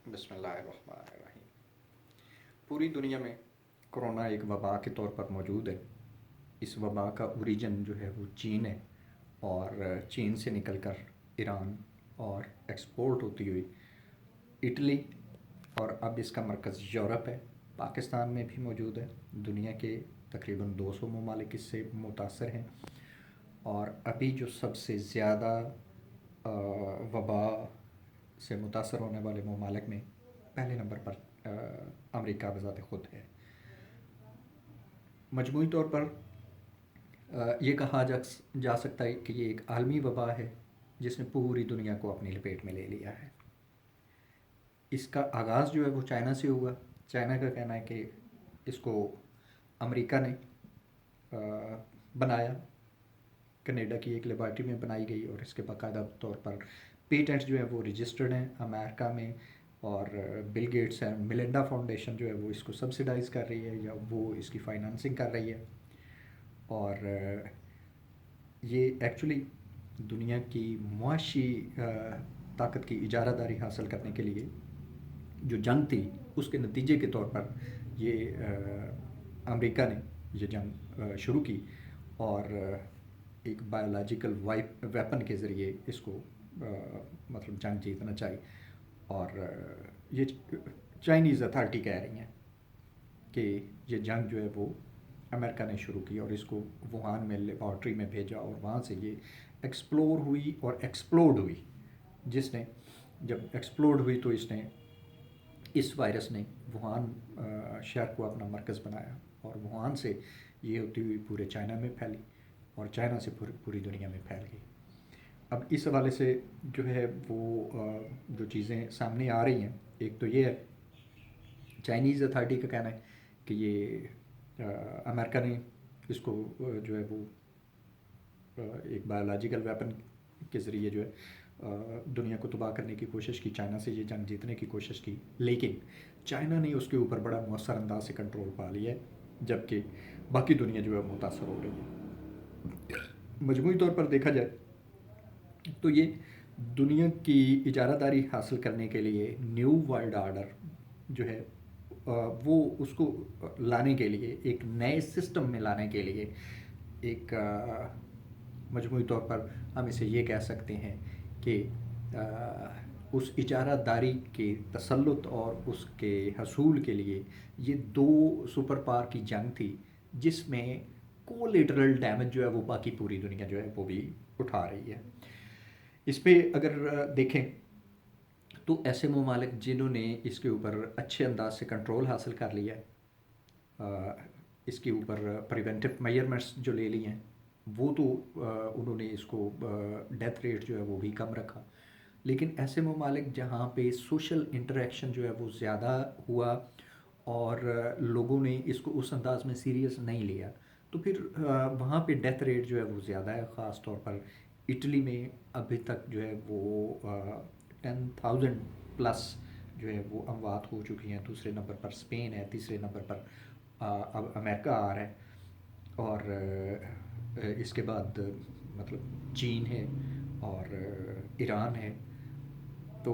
بسم اللہ الرحمن الرحیم۔ پوری دنیا میں کرونا ایک وبا کے طور پر موجود ہے۔ اس وبا کا اوریجن جو ہے وہ چین ہے، اور چین سے نکل کر ایران اور ایکسپورٹ ہوتی ہوئی اٹلی، اور اب اس کا مرکز یورپ ہے، پاکستان میں بھی موجود ہے۔ دنیا کے تقریباً 200 ممالک اس سے متاثر ہیں، اور ابھی جو سب سے زیادہ وبا سے متاثر ہونے والے ممالک میں پہلے نمبر پر امریکہ بذات خود ہے۔ مجموعی طور پر یہ کہا جا سکتا ہے کہ یہ ایک عالمی وبا ہے جس نے پوری دنیا کو اپنی لپیٹ میں لے لیا ہے۔ اس کا آغاز جو ہے وہ چائنا سے ہوا۔ چائنا کا کہنا ہے کہ اس کو امریکہ نے بنایا، کینیڈا کی ایک لیبارٹری میں بنائی گئی، اور اس کے باقاعدہ طور پر پیٹنٹ جو ہے وہ رجسٹرڈ ہیں امریکہ میں، اور بل گیٹس ہیں، میلنڈا فاؤنڈیشن جو ہے وہ اس کو سبسیڈائز کر رہی ہے، یا وہ اس کی فائنانسنگ کر رہی ہے۔ اور یہ ایکچولی دنیا کی معاشی طاقت کی اجارہ داری حاصل کرنے کے لیے جو جنگ تھی، اس کے نتیجے کے طور پر یہ امریکہ نے یہ جنگ شروع کی، اور ایک بایولوجیکل ویپن کے ذریعے اس کو مطلب جنگ جیتنا چاہی۔ اور یہ چائنیز اتھارٹی کہہ رہی ہیں کہ یہ جنگ جو ہے وہ امریکہ نے شروع کی، اور اس کو ووہان میں لیبارٹری میں بھیجا، اور وہاں سے یہ ایکسپلور ہوئی اور ایکسپلوڈ ہوئی، جس نے جب ایکسپلوڈ ہوئی تو اس وائرس نے ووہان شہر کو اپنا مرکز بنایا، اور ووہان سے یہ ہوتی ہوئی پورے چائنا میں پھیلی، اور چائنا سے پوری دنیا میں پھیل گئی۔ اب اس حوالے سے جو ہے وہ جو چیزیں سامنے آ رہی ہیں، ایک تو یہ ہے چائنیز اتھارٹی کا کہنا ہے کہ یہ امریکہ نے اس کو جو ہے وہ ایک بایولوجیکل ویپن کے ذریعے جو ہے دنیا کو تباہ کرنے کی کوشش کی، چائنا سے یہ جنگ جیتنے کی کوشش کی، لیکن چائنا نے اس کے اوپر بڑا مؤثر انداز سے کنٹرول پا لیا ہے، جبکہ باقی دنیا جو ہے متاثر ہو رہی ہے۔ مجموعی طور پر دیکھا جائے تو یہ دنیا کی اجارہ داری حاصل کرنے کے لیے نیو ورلڈ آرڈر جو ہے وہ اس کو لانے کے لیے، ایک نئے سسٹم میں لانے کے لیے، ایک مجموعی طور پر ہم اسے یہ کہہ سکتے ہیں کہ اس اجارہ داری کے تسلط اور اس کے حصول کے لیے یہ دو سپر پاور کی جنگ تھی، جس میں کولیٹرل ڈیمیج جو ہے وہ باقی پوری دنیا جو ہے وہ بھی اٹھا رہی ہے۔ اس پہ اگر دیکھیں تو ایسے ممالک جنہوں نے اس کے اوپر اچھے انداز سے کنٹرول حاصل کر لیا ہے، اس کے اوپر پریونٹیو میئرمنٹس جو لے لی ہیں، وہ تو انہوں نے اس کو ڈیتھ ریٹ جو ہے وہ بھی کم رکھا، لیکن ایسے ممالک جہاں پہ سوشل انٹریکشن جو ہے وہ زیادہ ہوا اور لوگوں نے اس کو اس انداز میں سیریس نہیں لیا، تو پھر وہاں پہ ڈیتھ ریٹ جو ہے وہ زیادہ ہے۔ خاص طور پر اٹلی میں ابھی تک جو ہے وہ 10,000 پلس جو ہے وہ اموات ہو چکی ہیں۔ دوسرے نمبر پر اسپین ہے، تیسرے نمبر پر اب امریکہ آ رہا ہے، اور اس کے بعد مطلب چین ہے، اور ایران ہے۔ تو